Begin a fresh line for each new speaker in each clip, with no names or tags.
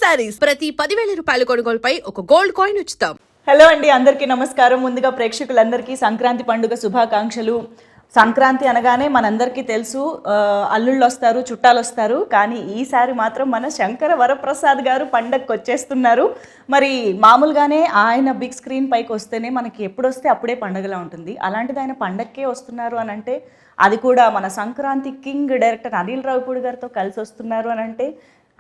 శారీస్ ప్రతి 10,000 రూపాయల కొనుగోలుపై ఒక గోల్డ్ కాయిన్ ఉచితం.
హలో అండి, అందరికీ నమస్కారం. ముందుగా ప్రేక్షకులందరికీ సంక్రాంతి పండుగ శుభాకాంక్షలు. సంక్రాంతి అనగానే మనందరికీ తెలుసు, అల్లుళ్ళు వస్తారు, చుట్టాలు వస్తారు. కానీ ఈసారి మాత్రం మన శంకర వరప్రసాద్ గారు పండగకి వచ్చేస్తున్నారు. మరి మామూలుగానే ఆయన బిగ్ స్క్రీన్ పైకి వస్తేనే మనకి ఎప్పుడు వస్తే అప్పుడే పండగలా ఉంటుంది. అలాంటిది ఆయన పండగకే వస్తున్నారు అని అంటే, అది కూడా మన సంక్రాంతి కింగ్ డైరెక్టర్ అనిల్ రావిపూడి గారితో కలిసి వస్తున్నారు అని అంటే,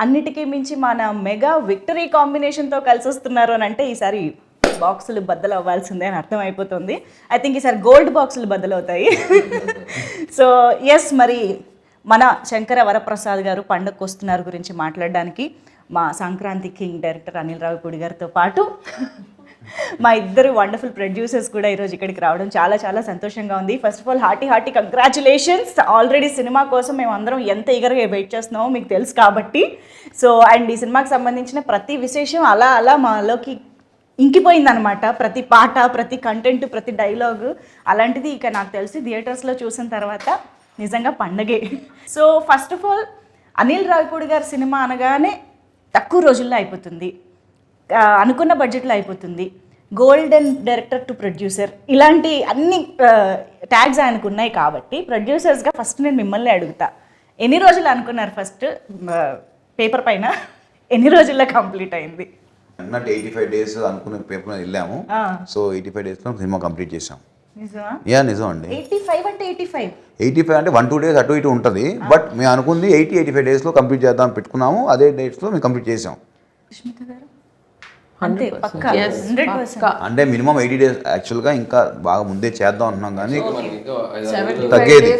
అన్నిటికీ మించి మన మెగా విక్టరీ కాంబినేషన్తో కలిసి వస్తున్నారు అని అంటే, ఈసారి బాక్సులు బద్దలు అవ్వాల్సిందే అని అర్థమైపోతుంది. ఐ థింక్ ఈసారి గోల్డ్ బాక్సులు బద్దలవుతాయి. సో ఎస్, మరి మన శంకర వరప్రసాద్ గారు పండగకు వస్తున్నారు గురించి మాట్లాడడానికి మా సంక్రాంతి కింగ్ డైరెక్టర్ అనిల్ రావిపూడి గారితో పాటు మా ఇద్దరు వండర్ఫుల్ ప్రొడ్యూసర్స్ కూడా ఈరోజు ఇక్కడికి రావడం చాలా చాలా సంతోషంగా ఉంది. First of all hearty congratulations. Already cinema కోసం మేము అందరం ఎంత ఈగర్గా వెయిట్ చేస్తున్నామో మీకు తెలుసు కాబట్టి. సో అండ్ ఈ సినిమాకి సంబంధించిన ప్రతి విశేషం అలా అలా మాలోకి ఇంకిపోయిందనమాట. ప్రతి పాట, ప్రతి కంటెంట్, ప్రతి డైలాగు. అలాంటిది ఇక నాకు తెలిసి థియేటర్స్లో చూసిన తర్వాత నిజంగా పండగే. So first of all Anil Ravipudi గారి సినిమా అనగానే తక్కువ రోజుల్లో అయిపోతుంది, అనుకున్న బడ్జెట్లో అయిపోతుంది, గోల్డెన్ డైరెక్టర్ టు ప్రొడ్యూసర్, ఇలాంటి అన్ని ట్యాగ్స్ ఆయనకు ఉన్నాయి. కాబట్టి ప్రొడ్యూసర్స్గా ఫస్ట్ నేను మిమ్మల్ని అడుగుతా, ఎన్ని రోజులు అనుకున్నారు? ఫస్ట్ పేపర్ పైన ఎన్ని రోజుల్లో కంప్లీట్ అయింది?
85 days అనుకున్న పేపర్ మీద వెళ్ళాము. సో 85 daysలో సినిమా కంప్లీట్ చేసాం. నిజం అండి. 85 అంటే 1-2 days అటు ఇటు ఉంటుంది. బట్ మేము అనుకుంది 85 daysలో కంప్లీట్ చేద్దాం పెట్టుకున్నాము. అదే డేట్స్లో మేము కంప్లీట్ చేసాం. అంటే మినిమం 80 days యాక్చువల్గా, ఇంకా బాగా ముందే చేద్దాం అంటున్నాం కానీ తగ్గేది.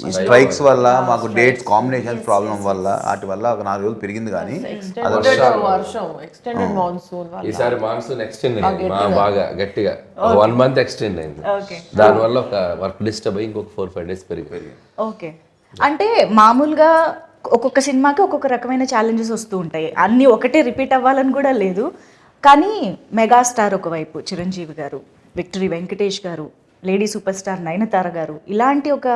ఈ స్ట్రైక్స్ వల్ల మాకు డేట్స్ కాంబినేషన్ ప్రాబ్లం వల్ల వాటి వల్ల ఒక 4 రోజులు పెరిగింది. కానీ
ఈసారి మాన్సూన్ ఎక్స్టెండ్ అయింది, బాగా గట్టిగా 1 month ఎక్స్టెండ్ అయింది. దానివల్ల ఒక వర్క్ డిస్టర్బ్ అయ్యి ఇంకొక 4-5 days పెరిగింది.
ఓకే, అంటే మామూలుగా ఒక్కొక్క సినిమాకి ఒక్కొక్క రకమైన ఛాలెంజెస్ వస్తూ ఉంటాయి. అన్నీ ఒకటే రిపీట్ అవ్వాలని కూడా లేదు. కానీ మెగాస్టార్ ఒకవైపు చిరంజీవి గారు, విక్టరీ వెంకటేష్ గారు, లేడీ సూపర్ స్టార్ నయనతార గారు, ఇలాంటి ఒక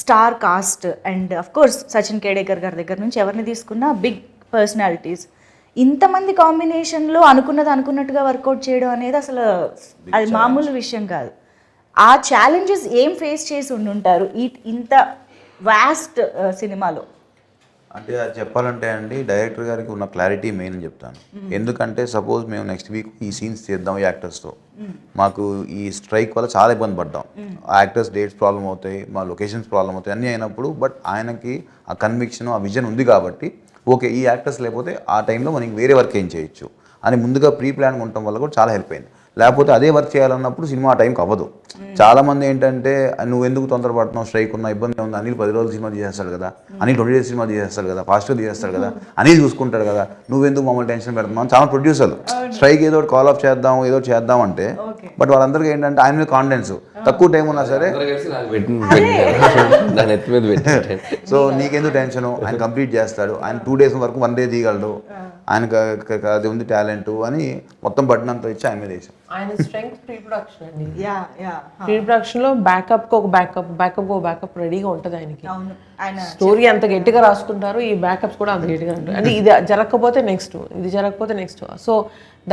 star cast and of course Sachin Khedekar గారి దగ్గర నుంచి ఎవరిని తీసుకున్నా బిగ్ పర్సనాలిటీస్, ఇంతమంది కాంబినేషన్లో అనుకున్నట్టుగా వర్కౌట్ చేయడం అనేది అసలు అది మామూలు విషయం కాదు. ఆ ఛాలెంజెస్ ఏం ఫేస్ చేసి ఉండుంటారు ఇంత వాస్ట్ సినిమాలో?
అంటే అది చెప్పాలంటే అండి, డైరెక్టర్ గారికి ఉన్న క్లారిటీ మెయిన్ అని చెప్తాను. ఎందుకంటే సపోజ్ మేము నెక్స్ట్ వీక్ ఈ సీన్స్ చేద్దాం ఈ యాక్టర్స్తో, మాకు ఈ స్ట్రైక్ వల్ల చాలా ఇబ్బంది పడ్డాం. ఆ యాక్టర్స్ డేట్స్ ప్రాబ్లం అవుతాయి, మా లొకేషన్స్ ప్రాబ్లం అవుతాయి, అన్నీ అయినప్పుడు బట్ ఆయనకి ఆ కన్విక్షన్, ఆ విజన్ ఉంది కాబట్టి ఓకే ఈ యాక్టర్స్ లేకపోతే ఆ టైంలో మనకి వేరే వర్క్ ఏం చేయొచ్చు అని ముందుగా ప్రీ ప్లాన్ ఉండటం వల్ల కూడా చాలా హెల్ప్ అయింది. లేకపోతే అదే వర్క్ చేయాలన్నప్పుడు సినిమా ఆ టైంకి అవ్వదు. చాలామంది ఏంటంటే నువ్వు ఎందుకు తొందరపడుతున్నావు, స్ట్రైక్ ఉన్న ఇబ్బంది ఉంది, అనిల్ 10 రోజులు సినిమా తీసేస్తాడు కదా, అనిల్ 20 days సినిమా తీసేస్తాడు కదా, ఫాస్ట్గా తీసేస్తాడు కదా, అనిల్ చూసుకుంటాడు కదా, నువ్వెందుకు మమ్మల్ని టెన్షన్ పెడుతున్నావు. చాలా ప్రొడ్యూసర్లు స్ట్రైక్ ఏదో కాల్ ఆఫ్ చేద్దాం ఏదో చేద్దాం అంటే, బట్ వాళ్ళందరికీ ఏంటంటే ఆయన మీద కాన్ఫిడెన్స్, తక్కువ టైం ఉన్నా సరే సో నీకెందుకు టెన్షను, ఆయన కంప్లీట్ చేస్తాడు, ఆయన 2 days వరకు 1 day తీయగలడు, ఆయనకు అది ఉంది టాలెంట్ అని మొత్తం బట్టినంత ఇచ్చి ఆయన మీద వేసాం.
ఆయన స్ట్రెంగ్త్ ప్రీ ప్రొడక్షన్ అండి. ప్రీ ప్రొడక్షన్ లో బ్యాకప్ ఒక బ్యాకప్ రెడీగా ఉంటుంది ఆయనకి. స్టోరీ అంత గట్టిగా రాసుకుంటారు, ఈ బ్యాకప్స్ కూడా అంత గట్టిగా ఉంటాయి. అంటే ఇది జరగకపోతే నెక్స్ట్, ఇది జరగకపోతే నెక్స్ట్. సో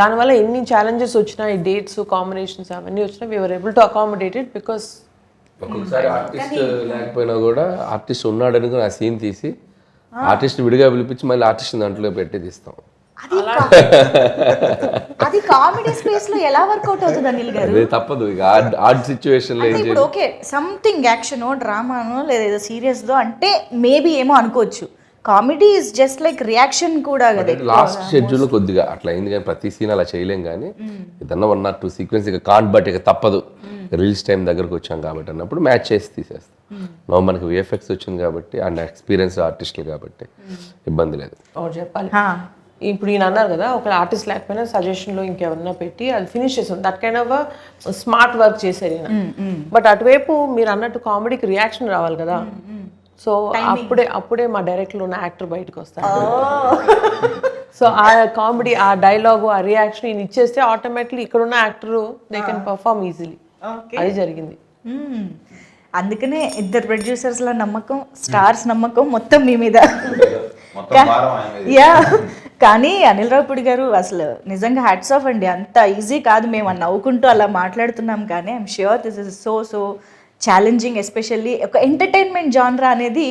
దానివల్ల ఎన్ని ఛాలెంజెస్ వచ్చినా, ఈ డేట్స్ కాంబినేషన్స్ అవన్నీ వచ్చినా we were able to accommodate it because
ఒక్కొక్కసారి ఆర్టిస్ట్ లేకపోయినా కూడా ఆర్టిస్ట్ ఉన్నాడని ఆ సీన్ తీసి ఆర్టిస్ట్ విడిగా పిలిపించి మళ్ళీ ఆర్టిస్ట్ దాంట్లో పెట్టి తీస్తాం.
అది కామెడీ స్పేస్ లో ఎలా వర్కౌట్ అవుతుంది అనిల్ గారు?
అదే తప్పదు, ఇక ఆర్ట్ సిచ్యువేషన్ లో
ఇప్పుడు ఓకే సంథింగ్ యాక్షనో డ్రామానో లేదా ఏదో సీరియస్ దో అంటే మేబీ ఏమో అనుకోవచ్చు. Comedy is just like reaction కూడా కదా.
లాస్ట్ షెడ్యూల్ కొద్దిగా అట్లా అయింది, కానీ ప్రతి సీన్ అలా చేయలేం. కానీ ఏదన్నా 1 or 2 సీక్వెన్స్ ఇక కాంట్, బట్ ఇక తప్పదు, రిలీజ్ టైం దగ్గరకు వచ్చాం కాబట్టి అన్నప్పుడు మ్యాచ్ చేసి తీసేస్తాం. మనకి విఎఫ్ఎక్స్ వచ్చింది కాబట్టి అండ్ ఎక్స్పీరియన్స్ ఆర్టిస్టులు కాబట్టి ఇబ్బంది లేదు.
చెప్పాలి ఇప్పుడు ఈయన అన్నారు కదా, ఒక ఆర్టిస్ట్ లేకపోయినా సజెషన్లో ఇంకెవరన్నా పెట్టి అది ఫినిష్ చేసాం. That kind of smart work చేశారు ఈయన. బట్ అటువైపు మీరు అన్నట్టు కామెడీకి రియాక్షన్ రావాలి కదా. సో అప్పుడే మా డైరెక్ట్లో ఉన్న యాక్టర్ బయటకు వస్తారు. సో ఆ కామెడీ, ఆ డైలాగు, ఆ రియాక్షన్ ఈయన ఇచ్చేస్తే ఆటోమేటిక్లీ ఇక్కడ ఉన్న actor they can perform easily. అది జరిగింది.
అందుకనే ఇద్దరు ప్రొడ్యూసర్స్ల నమ్మకం, స్టార్స్ నమ్మకం మొత్తం మీ మీద.
మొత్తం భారం ఆయన మీద.
యా కానీ అనిల్ రావుపూడి గారు అసలు నిజంగా హ్యాట్స్ ఆఫ్ అండి. అంత ఈజీ కాదు, మేము నవ్వుకుంటూ అలా మాట్లాడుతున్నాం కానీ I'm sure this is so challenging. Especially ఒక ఎంటర్టైన్మెంట్ జానరా అనేది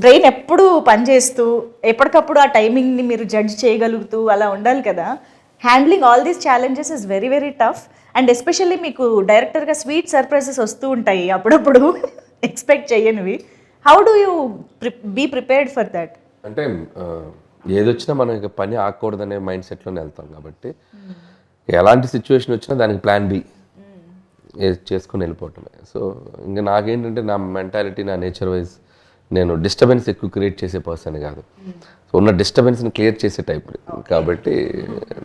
బ్రెయిన్ ఎప్పుడు పనిచేస్తూ ఎప్పటికప్పుడు ఆ టైమింగ్ని మీరు జడ్జ్ చేయగలుగుతూ అలా ఉండాలి కదా. Handling all these challenges is very very tough. And especially మీకు డైరెక్టర్గా స్వీట్ సర్ప్రైజెస్ వస్తూ ఉంటాయి అప్పుడప్పుడు ఎక్స్పెక్ట్ చేయనివి. How do you be prepared for that?
అంటే ఏదొచ్చినా మనం ఇక పని ఆగకూడదనే మైండ్ సెట్లోనే వెళ్తాం కాబట్టి ఎలాంటి సిచ్యువేషన్ వచ్చినా దానికి ప్లాన్ బి చేసుకుని వెళ్ళిపోవటమే. సో ఇంకా నాకేంటంటే నా మెంటాలిటీ, నా నేచర్ వైజ్ నేను డిస్టర్బెన్స్ ఎక్కువ క్రియేట్ చేసే పర్సన్ కాదు. సో ఉన్న డిస్టర్బెన్స్ని క్లియర్ చేసే టైప్ కాబట్టి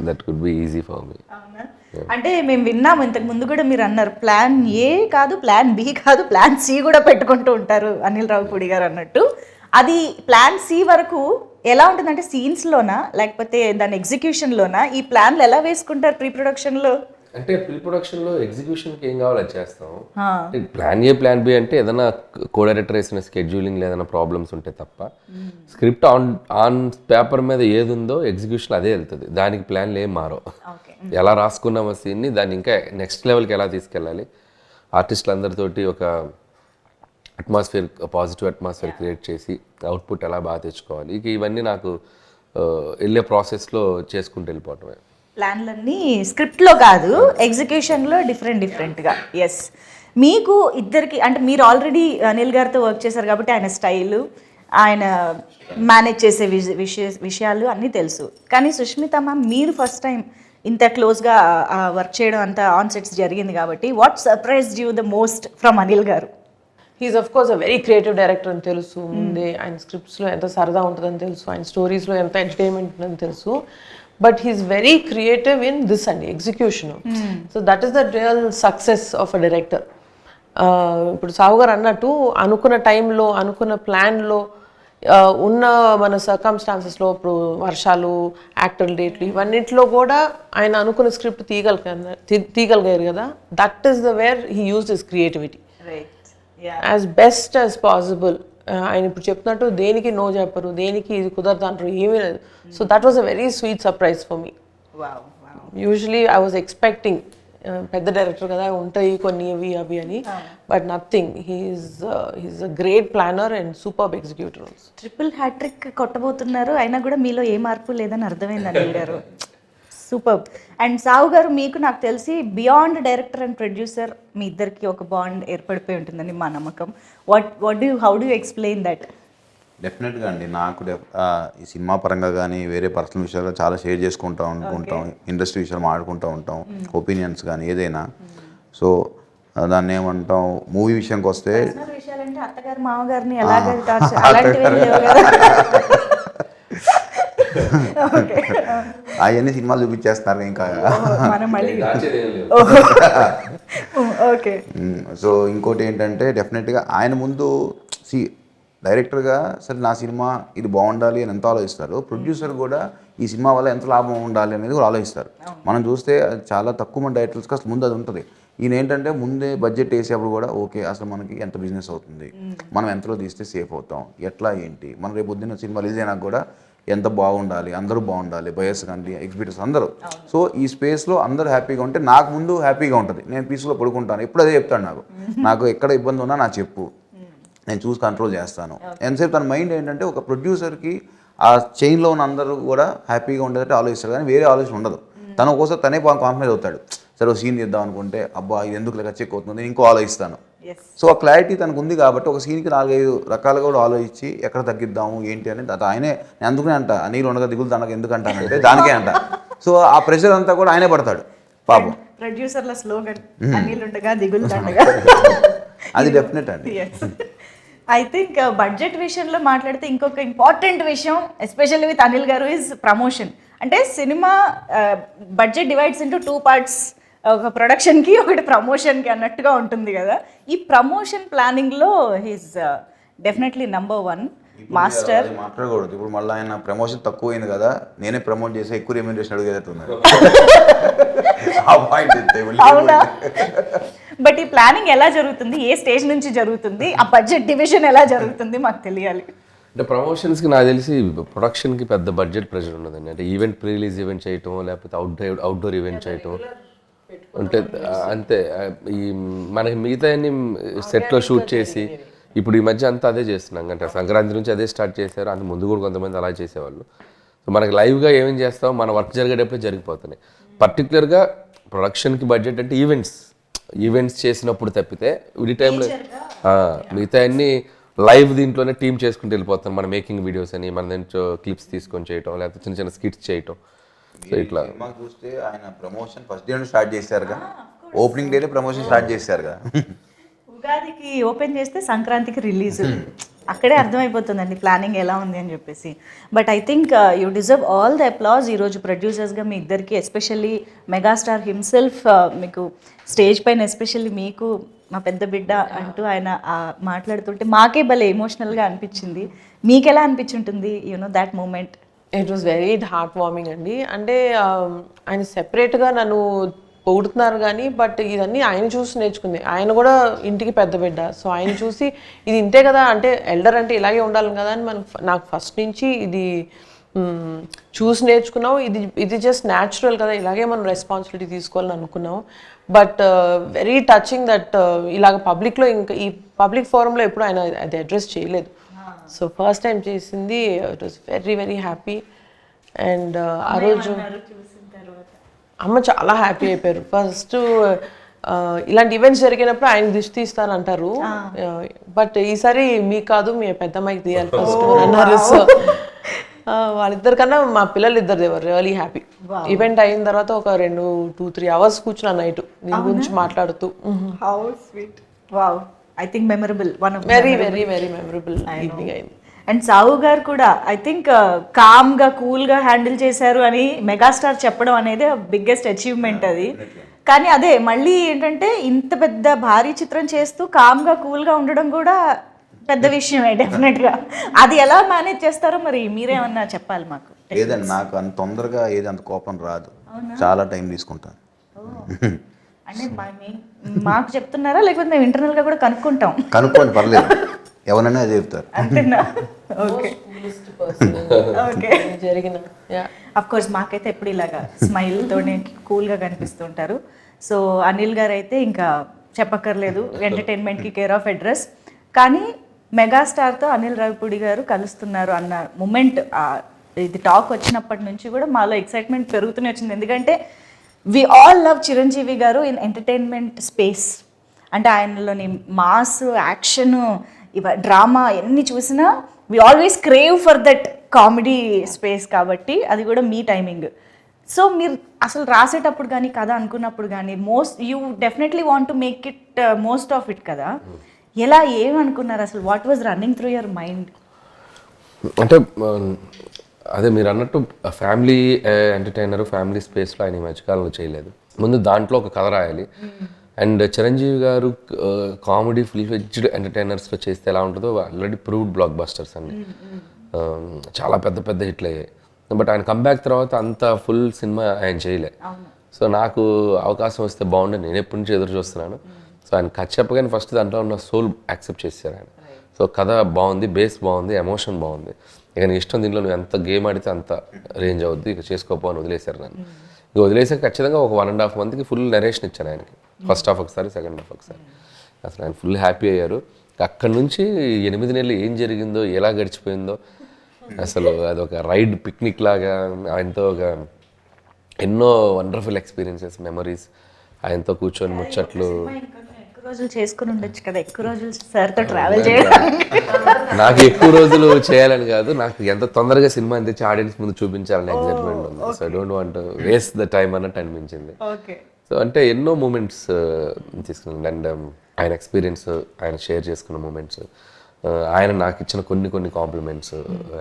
that could be easy for me.
అంటే మేము విన్నాము ఇంతకు ముందు కూడా, మీరు అన్నారు ప్లాన్ ఏ కాదు, ప్లాన్ బి కాదు, ప్లాన్ సి కూడా పెట్టుకుంటూ ఉంటారు అనిల్ రావుపూడి గారు అన్నట్టు. అది ప్లాన్ సి వరకు ఎలా ఉంటుందంటే సీన్స్లోనా లేకపోతే దాని ఎగ్జిక్యూషన్లోనా? ఈ ప్లాన్లు ఎలా వేసుకుంటారు ప్రీ ప్రొడక్షన్లో?
అంటే ప్రీ ప్రొడక్షన్లో ఎగ్జిక్యూషన్కి ఏం కావాలో అది చేస్తాం. ప్లాన్ ఏ ప్లాన్ బి అంటే ఏదైనా కో డైరెక్టర్ వేసిన స్కెడ్యూలింగ్ ఏదైనా ప్రాబ్లమ్స్ ఉంటే తప్ప స్క్రిప్ట్ ఆన్ పేపర్ మీద ఏది ఉందో ఎగ్జిక్యూషన్ అదే వెళ్తుంది. దానికి ప్లాన్లు ఏం మారో. ఎలా రాసుకున్నామో సీన్ని దాన్ని ఇంకా నెక్స్ట్ లెవెల్కి ఎలా తీసుకెళ్ళాలి, ఆర్టిస్టులు అందరితోటి ఒక అట్మాస్ఫియర్, పాజిటివ్ అట్మాస్ఫియర్ క్రియేట్ చేసి అవుట్పుట్ ఎలా బాగా తెచ్చుకోవాలి, ఇక ఇవన్నీ నాకు వెళ్ళే ప్రాసెస్లో చేసుకుంటూ వెళ్ళిపోవటమే.
ప్లాన్లన్నీ స్క్రిప్ట్లో కాదు, ఎగ్జిక్యూషన్లో డిఫరెంట్గా. ఎస్, మీకు ఇద్దరికి అంటే మీరు ఆల్రెడీ అనిల్ గారితో వర్క్ చేశారు కాబట్టి ఆయన స్టైలు, ఆయన మేనేజ్ చేసే విషయాలు అన్నీ తెలుసు. కానీ సుష్మిత మ్యామ్, మీరు ఫస్ట్ టైం ఇంత క్లోజ్గా వర్క్ చేయడం అంత ఆన్ సెట్స్ జరిగింది కాబట్టి what surprised you the most from Anil గారు?
He's of course a very creative director అని తెలుసు ముందే. ఆయన స్క్రిప్ట్స్లో ఎంత సరదా ఉంటుందని తెలుసు, ఆయన స్టోరీస్లో ఎంత ఎంటర్టైన్మెంట్ ఉంటుందని తెలుసు. But he's very creative in this అండి, execution. So that is the real success of a director. ఇప్పుడు సాహు గారు అన్నట్టు అనుకున్న టైంలో, అనుకున్న ప్లాన్లో, ఉన్న మన సర్కమ్స్టాన్సెస్లో, ఇప్పుడు వర్షాలు, యాక్టర్ డేట్లు, ఇవన్నింటిలో కూడా ఆయన అనుకున్న స్క్రిప్ట్ తీయగలిగారు కదా. That is the where he used his creativity as best as possible. ఆయన ఇప్పుడు చెప్తున్నట్టు దేనికి నో చెప్పరు, దేనికి ఇది కుదరదు అంటారు, ఏమీ లేదు. So that was a very sweet surprise for me. Usually I was expecting పెద్ద డైరెక్టర్ కదా ఉంటాయి కొన్ని ఇవి అవి అని, but nothing. He's a great planner and superb executor.
Triple hattrick కొట్టబోతున్నారు, అయినా కూడా మీలో ఏ మార్పు లేదని అర్థమైంది అనిల్ గారు. సూపర్. అండ్ సాహు గారు, మీకు నాకు తెలిసి బియాండ్ డైరెక్టర్ అండ్ ప్రొడ్యూసర్ మీ ఇద్దరికి ఒక బాండ్ ఏర్పడిపోయి ఉంటుందని మా నమ్మకం. How do explain that?
డెఫినెట్గా అండి, నాకు ఈ సినిమా పరంగా కానీ వేరే పర్సనల్ విషయాలు చాలా షేర్ చేసుకుంటూ ఉంటాం, ఇండస్ట్రీ విషయాలు మాట్లాడుకుంటూ ఉంటాం, ఒపీనియన్స్ కానీ ఏదైనా. సో దాన్ని ఏమంటాం, మూవీ విషయానికి వస్తే
విషయాలంటే అత్తగారు మామగారిని ఎలాగ అలాంటివి లేవు కదా.
అవన్నీ సినిమాలు చూపించేస్తున్నారు ఇంకా. సో ఇంకోటి ఏంటంటే డెఫినెట్గా ఆయన ముందు డైరెక్టర్గా సరే నా సినిమా ఇది బాగుండాలి అని ఎంత ఆలోచిస్తారు, ప్రొడ్యూసర్ కూడా ఈ సినిమా వల్ల ఎంత లాభం ఉండాలి అనేది కూడా ఆలోచిస్తారు. మనం చూస్తే చాలా తక్కువ మంది డైరెక్టర్స్కి అసలు ముందు అది ఉంటుంది. ఈయన ఏంటంటే ముందే బడ్జెట్ వేసేప్పుడు కూడా ఓకే అసలు మనకి ఎంత బిజినెస్ అవుతుంది, మనం ఎంతలో తీస్తే సేఫ్ అవుతాం, ఎట్లా ఏంటి, మనం రేపు పొద్దున్న సినిమా రిలీజ్ అయినా కూడా ఎంత బాగుండాలి, అందరూ బాగుండాలి, బయర్స్ కానీ ఎగ్జిబిటర్స్ అందరూ. సో ఈ స్పేస్లో అందరూ హ్యాపీగా ఉంటే నాకు ముందు హ్యాపీగా ఉంటుంది, నేను పీస్ఫుల్గా పడుకుంటాను. ఎప్పుడు అదే చెప్తాడు నాకు ఎక్కడ ఇబ్బంది ఉన్నా నాకు చెప్పు, నేను చూసి కంట్రోల్ చేస్తాను. ఎంతసేపు తన మైండ్ ఏంటంటే ఒక ప్రొడ్యూసర్కి ఆ చైన్లో ఉన్న అందరూ కూడా హ్యాపీగా ఉండేటట్టు ఆలోచిస్తారు, కానీ వేరే ఆలోచన ఉండదు. తను ఒక్కోసారి తనే కాన్ఫిడెన్స్ అవుతాడు. సరే ఒక సీన్ చేద్దాం అనుకుంటే అబ్బా ఇది ఎందుకు లెక్క చెక్ అవుతుంది, ఇంకో ఆలోచిస్తాను. సో ఆ క్లారిటీ తనకు ఉంది కాబట్టి ఒక సీన్కి 4-5 రకాలుగా కూడా ఆలోచించి ఎక్కడ తగ్గిద్దాము ఏంటి అని ఆయనే. నేను అందుకనే అంట నీళ్ళు ఉండగా దిగులు దండగా ఎందుకు అంటానంటే దానికే అంట. సో ఆ ప్రెషర్ అంతా కూడా ఆయనే పడతాడు పాపం.
ప్రొడ్యూసర్ల స్లోగన్ అనిల్ ఉండగా దిగులు దండగా.
అది డెఫినెట్ అండి.
ఐ థింక్ బడ్జెట్ విషయంలో మాట్లాడితే ఇంకొక ఇంపార్టెంట్ విషయం ఎస్పెషల్లీ విత్ అనిల్ గారు ఈజ్ ప్రమోషన్. అంటే cinema budget divides into 2 parts, ఒక ప్రొడక్షన్కి ఒకటి ప్రమోషన్కి అన్నట్టుగా ఉంటుంది కదా. ఈ ప్రమోషన్ ప్లానింగ్లో హీస్ డెఫినెట్లీ నంబర్ 1 మాస్టర్.
మాట్లాడకూడదు ఇప్పుడు, మళ్ళీ ఆయన ప్రమోషన్ తక్కువ అయింది కదా, నేనే ప్రమోట్ చేసి ఎక్కువ రెమ్యూనరేషన్ అడిగేటట్టున్నారు.
అవునా? బట్ ఈ ప్లానింగ్ ఎలా జరుగుతుంది, ఏ స్టేజ్ నుంచి జరుగుతుంది, ఆ బడ్జెట్ డివిజన్ ఎలా జరుగుతుంది మాకు తెలియాలి.
అంటే ప్రమోషన్స్కి నాకు తెలిసి ప్రొడక్షన్కి పెద్ద బడ్జెట్ ప్రెషర్ ఉన్నదండి. అంటే ఈవెంట్ ప్రీ రిలీజ్ ఈవెంట్ చేయటం, లేకపోతే అవుట్డోర్ ఈవెంట్ చేయటం అంటే అంతే. ఈ మనకి మిగతా అన్ని సెట్లో షూట్ చేసి ఇప్పుడు ఈ మధ్య అంతా అదే చేస్తున్నాం. అంటే సంక్రాంతి నుంచి అదే స్టార్ట్ చేశారు, అంత ముందు కూడా కొంతమంది అలా చేసేవాళ్ళు. సో మనకి లైవ్గా ఏమేం చేస్తామో మన వర్క్ జరిగేటప్పుడే జరిగిపోతున్నాయి. పర్టికులర్గా ప్రొడక్షన్కి బడ్జెట్ అంటే ఈవెంట్స్ చేసినప్పుడు తప్పితే ఈ టైంలో మిగతా అన్ని లైవ్ దీంట్లోనే టీమ్ చేసుకుంటూ వెళ్ళిపోతాం. మన మేకింగ్ వీడియోస్ అని మన దాంట్లో క్లిప్స్ తీసుకొని చేయటం, లేకపోతే చిన్న చిన్న స్కిట్స్ చేయటం. సో ఇట్లా
సినిమా చూస్తే ఆయన ప్రమోషన్ ఫస్ట్ డే స్టార్ట్ చేశారుగా, ఓపెనింగ్ డేనే ప్రమోషన్ స్టార్ట్ చేశారుగా.
ఉగాదికి ఓపెన్ చేస్తే సంక్రాంతికి రిలీజ్, అక్కడే అర్థమైపోతుందండి ప్లానింగ్ ఎలా ఉంది అని చెప్పేసి. But I think you deserve all the applause. ఈరోజు ప్రొడ్యూసర్స్గా మీ ఇద్దరికి, ఎస్పెషల్లీ మెగాస్టార్ హిమ్సెల్ఫ్ మీకు స్టేజ్ పైన, ఎస్పెషల్లీ మీకు మా పెద్ద బిడ్డ అంటూ ఆయన మాట్లాడుతుంటే మాకే భలే ఎమోషనల్గా అనిపించింది. మీకు ఎలా అనిపించుంటుంది that moment?
It was very heart warming అండి. అంటే ఆయన సెపరేట్గా నన్ను పొగుడుతున్నారు కానీ బట్ ఇదన్నీ ఆయన చూసి నేర్చుకుంది. ఆయన కూడా ఇంటికి పెద్ద బిడ్డ, సో ఆయన చూసి ఇది ఇంతే కదా, అంటే ఎల్డర్ అంటే ఇలాగే ఉండాలి కదా అని నాకు ఫస్ట్ నుంచి ఇది చూసి నేర్చుకున్నావు. ఇది జస్ట్ న్యాచురల్ కదా, ఇలాగే మనం రెస్పాన్సిబిలిటీ తీసుకోవాలని అనుకున్నాం. బట్ వెరీ టచింగ్ దట్ ఇలాగ పబ్లిక్లో, ఇంకా ఈ పబ్లిక్ ఫోరంలో ఎప్పుడు ఆయన అది అడ్రస్ చేయలేదు. సో ఫస్ట్ టైం చేసింది. It was very very happy. And ఆ రోజు అమ్మ చాలా హ్యాపీ అయిపోయారు. ఫస్ట్ ఇలాంటి ఈవెంట్స్ జరిగినప్పుడు ఆయన దిష్టి తీస్తానంటారు, బట్ ఈసారి మీకు కాదు మీ పెద్దమ్మాయికి తీయాలి ఫస్ట్ అన్నారు. సో వాళ్ళిద్దరికన్నా మా పిల్లలు ఇద్దరు దేవర్ రియలీ హ్యాపీ. ఈవెంట్ అయిన తర్వాత ఒక 2-3 hours కూర్చున్నాను నైట్ దీని గురించి మాట్లాడుతూ.
How sweet. Wow, I think memorable, one of
very very very memorable evening అయింది.
అండ్ సావు గారు కూడా ఐ థింక్ కామ్గా కూల్గా హ్యాండిల్ చేశారు అని మెగాస్టార్ చెప్పడం అనేది బిగ్గెస్ట్ అచీవ్మెంట్ అది. కానీ అదే మళ్ళీ ఏంటంటే ఇంత పెద్ద భారీ చిత్రం చేస్తూ కామ్గా కూల్గా ఉండడం కూడా పెద్ద విషయమే డెఫినెట్గా. అది ఎలా మేనేజ్ చేస్తారో మరి మీరేమన్నా చెప్పాలి మాకు.
లేదండి, నాకు అంత తొందరగా అంత కోపం రాదు, చాలా టైం తీసుకుంటాను.
అంటే మాకు చెప్తున్నారా లేకపోతే మేము ఇంటర్నల్గా కూడా కనుక్కుంటాం?
కనుక్కోండి, పర్లేదు, ఎవరైనా చెప్తారు.
అంతేనా? Okay okay.
జరిగిన
అఫ్ కోర్స్ మాకైతే ఎప్పుడు ఇలాగా స్మైల్తోనే కూల్గా కనిపిస్తుంటారు. సో అనిల్ గారు అయితే ఇంకా చెప్పక్కర్లేదు, ఎంటర్టైన్మెంట్కి కేర్ ఆఫ్ అడ్రస్. కానీ మెగాస్టార్తో అనిల్ రావిపూడి గారు కలుస్తున్నారు అన్న మూమెంట్, ఇది టాక్ వచ్చినప్పటి నుంచి కూడా మాలో ఎక్సైట్మెంట్ పెరుగుతూనే వచ్చింది. ఎందుకంటే వి ఆల్ లవ్ చిరంజీవి గారు ఇన్ ఎంటర్టైన్మెంట్ స్పేస్. అంటే ఆయనలోని మాస్, యాక్షను, డ్రామా ఎన్ని చూసినా we always crave for that comedy space. కాబట్టి అది కూడా మీ టైమింగ్. సో మీరు అసలు రాసేటప్పుడు కానీ కథ అనుకున్నప్పుడు కానీ you definitely want to make it most of it కదా. ఎలా ఏమనుకున్నారు అసలు? What was running through your mind?
అంటే అదే మీరు అన్నట్టు ఫ్యామిలీ ఎంటర్టైనర్, ఫ్యామిలీ స్పేస్లో ఆయన ఈ మధ్యకాలంలో చేయలేదు. ముందు దాంట్లో ఒక కథ రాయాలి. అండ్ చిరంజీవి గారు కామెడీ ఫుల్ ఫ్లెడ్జ్డ్ ఎంటర్టైనర్స్లో చేస్తే ఎలా ఉంటుందో ఆల్రెడీ ప్రూవ్డ్ బ్లాక్ బస్టర్స్ అన్ని చాలా పెద్ద పెద్ద హిట్లు అయ్యాయి. బట్ ఆయన కంబ్యాక్ తర్వాత అంత ఫుల్ సినిమా ఆయన చేయలే. సో నాకు అవకాశం వస్తే బాగుండే, నేను ఎప్పటి నుంచి ఎదురు చూస్తున్నాను. సో ఆయన కథ చెప్పగానే ఫస్ట్ దాంట్లో ఉన్న సోల్ యాక్సెప్ట్ చేశారు ఆయన. సో కథ బాగుంది, బేస్ బాగుంది, ఎమోషన్ బాగుంది, ఇక నీ ఇష్టం, దీంట్లో నువ్వు ఎంత గేమ్ ఆడితే అంత రేంజ్ అవుద్ది, ఇక చేసుకోపో అని వదిలేశారు నన్ను. ఇక వదిలేసాక ఖచ్చితంగా ఒక 1.5 monthకి ఫుల్ నరేషన్ ఇచ్చాను ఆయనకి. ఫస్ట్ హాఫ్ ఒకసారి, సెకండ్ హాఫ్ ఒకసారి. అసలు ఆయన ఫుల్ హ్యాపీ అయ్యారు. అక్కడి నుంచి 8 నెలలు ఏం జరిగిందో, ఎలా గడిచిపోయిందో అసలు అదొక రైడ్, పిక్నిక్ లాగా. ఆయనతో ఒక ఎన్నో వండర్ఫుల్ ఎక్స్పీరియన్సెస్, మెమరీస్, ఆయనతో కూర్చొని ముచ్చట్లు.
రోజులు చేసుకుని ఉండొచ్చు కదా, ఎక్కువ రోజులు సార్తో ట్రావెల్ చేయడం.
నాకు ఎక్కువ రోజులు చేయాలని కాదు, నాకు ఎంత తొందరగా సినిమా అందించి ఆడియన్స్ ముందు చూపించాలని ఎగ్జైట్మెంట్ ఉంది. So I don't want waste the time అన్నట్టు అనిపించింది. సో అంటే ఎన్నో మూమెంట్స్ తీసుకున్నాను. అండ్ ఆయన ఎక్స్పీరియన్స్, ఆయన షేర్ చేసుకున్న మూమెంట్స్, ఆయన నాకు ఇచ్చిన కొన్ని కాంప్లిమెంట్స్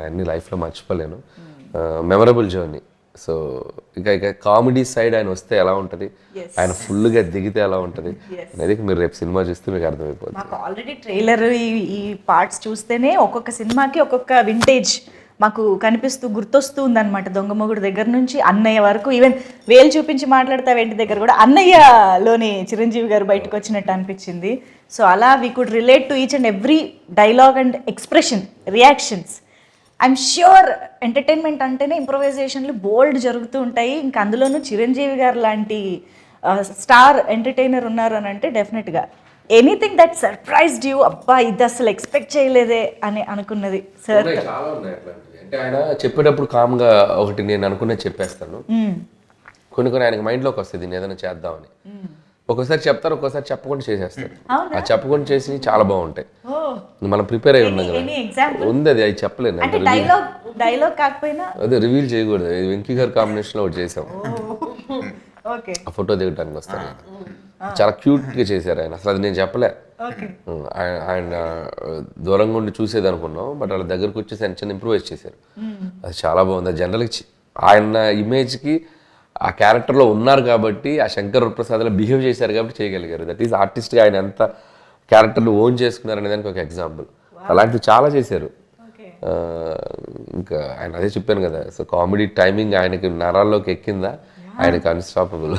అన్ని లైఫ్లో మర్చిపోలేను. Memorable journey. సో ఇక కామెడీ సైడ్ ఆయన వస్తే ఎలా ఉంటుంది, ఆయన ఫుల్గా దిగితే ఎలా ఉంటుంది అనేది మీరు రేపు సినిమా చూస్తే మీకు అర్థమైపోతుంది.
మాకు ఆల్రెడీ ట్రైలర్, ఈ పార్ట్స్ చూస్తేనే ఒక్కొక్క సినిమాకి ఒక్కొక్క వింటేజ్ మాకు కనిపిస్తూ గుర్తొస్తూ ఉందన్నమాట. దొంగమొగుడు దగ్గర నుంచి అన్నయ్య వరకు, ఈవెన్ వేలు చూపించి మాట్లాడతా వెంటి దగ్గర కూడా అన్నయ్యలోని చిరంజీవి గారు బయటకు వచ్చినట్టు అనిపించింది. సో అలా we could relate to each and every dialogue and expression, reactions. I'm sure entertainment అంటేనే ఇంప్రొవైజేషన్లు బోల్డ్ జరుగుతూ ఉంటాయి. ఇంకా అందులోనూ చిరంజీవి గారు లాంటి స్టార్ ఎంటర్టైనర్ ఉన్నారు అని అంటే డెఫినెట్గా ఎనీథింగ్ దట్ సర్ప్రైజ్డ్ యూ, అబ్బా ఇది అసలు ఎక్స్పెక్ట్ చేయలేదే అని అనుకున్నది సార్?
చాలా ఉన్నాయి అట్లాంటివి. అంటే ఆయన చెప్పేటప్పుడు కామ్గా ఒకటి నేను అనుకున్నది చెప్పేస్తాను. కొన్ని ఆయనకి మైండ్లోకి వస్తుంది నేను ఏదైనా చేద్దామని. ఒక్కోసారి చెప్తారు, ఒక్కోసారి చెప్పకుండా చేసేస్తారు. ఆ చెప్పకుండా చేసి చాలా బాగుంటాయి. మనం ప్రిపేర్ అయి ఉన్నాం కదా, ఉంది అది చెప్పలేను.
డైలాగ్ కాకపోయినా
అదే రివీల్ చేయకూడదు. వెంకీ గారి కాంబినేషన్ లో ఒకటి చేసాం, ఆ ఫోటో దిగడానికి వస్తారు. చాలా క్యూట్ గా చేశారు ఆయన. అసలు అది నేను చెప్పలే, ఆయన దూరంగా ఉండి చూసేది అనుకున్నాం, బట్ వాళ్ళ దగ్గరకు వచ్చేసి ఆయన చిన్న ఇంప్రూవైజ్ చేశారు. అది చాలా బాగుంది. జనరల్గా ఆయన ఇమేజ్కి ఆ క్యారెక్టర్లో ఉన్నారు కాబట్టి, ఆ శంకర్ ప్రసాద్లో బిహేవ్ చేశారు కాబట్టి చేయగలిగారు. దట్ ఈస్ ఆర్టిస్ట్గా ఆయన ఎంత క్యారెక్టర్లు ఓన్ చేసుకున్నారు అనే దానికి ఒక ఎగ్జాంపుల్. అలాంటివి చాలా చేశారు. ఇంకా ఆయన అదే చెప్పాను కదా, సో కామెడీ టైమింగ్ ఆయనకి నరాల్లోకి ఎక్కిందా, ఆయనకి అన్స్టాపబుల్.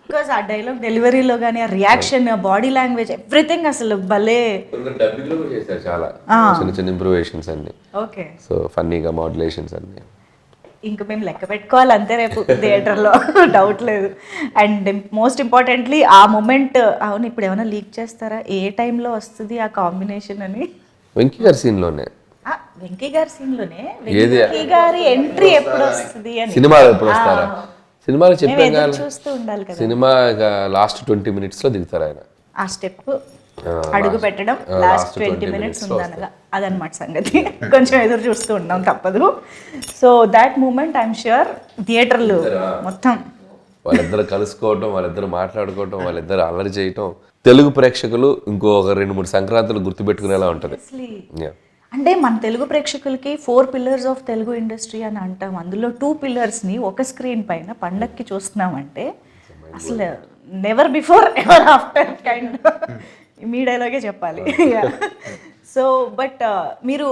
బికాస్ ఆ డైలాగ్ డెలివరీలో కానీ ఆ రియాక్షన్, బాడీ లాంగ్వేజ్, ఎవ్రీథింగ్ అసలు భలే.
డబ్బింగ్లో కూడా చేశారు చాలా చిన్న చిన్న ఇంప్రూవేషన్స్ అన్ని.
ఓకే,
సో ఫన్నీగా మాడ్యులేషన్స్ అన్ని.
ఇంకా మేము లెక్క పెట్టుకోవాలి అంతే రేపు థియేటర్లో, డౌట్ లేదు. అండ్ మోస్ట్ ఇంపార్టెంట్లీ ఆ మూమెంట్, అవును ఇప్పుడు ఏమైనా లీక్ చేస్తారా ఏ టైంలో వస్తుంది ఆ కాంబినేషన్ అని?
వెంకీ గారి సీన్లోనే,
వెంకీ గారి సీన్లోనే వెంకీ గారి ఎంట్రీ ఎప్పుడు వస్తుంది అని,
సినిమాలో ఎప్పుడు వస్తారా, సినిమాలో చెప్పాం కదా,
చూస్తూ ఉండాలి కదా.
సినిమా లాస్ట్ 20 minutes లో దిగుతారు ఆయన.
ఆ స్టెప్ అడుగు పెట్టడం లాస్ట్ 20 minutes ఉందనగా అదనమాట సంగతి. కొంచెం ఎదురు చూస్తూ ఉన్నాం, తప్పదు. So that moment I'm sure థియేటర్లు మొత్తం
వాళ్ళిద్దరు కలుసుకోవటం, వాళ్ళిద్దరు మాట్లాడుకోవటం, వాళ్ళిద్దరు అల్లరి చేయటం తెలుగు ప్రేక్షకులు ఇంకో 2-3 సంక్రాంతులు గుర్తుపెట్టుకునేలా ఉంటుంది.
అంటే మన తెలుగు ప్రేక్షకులకి 4 pillars ఆఫ్ తెలుగు ఇండస్ట్రీ అని అంటాం. అందులో 2 pillars-ని ఒక స్క్రీన్ పైన పండక్కి చూస్తున్నామంటే అసలు never before ever after kind, మీ డైలాగే చెప్పాలి. సో బట్ మీరు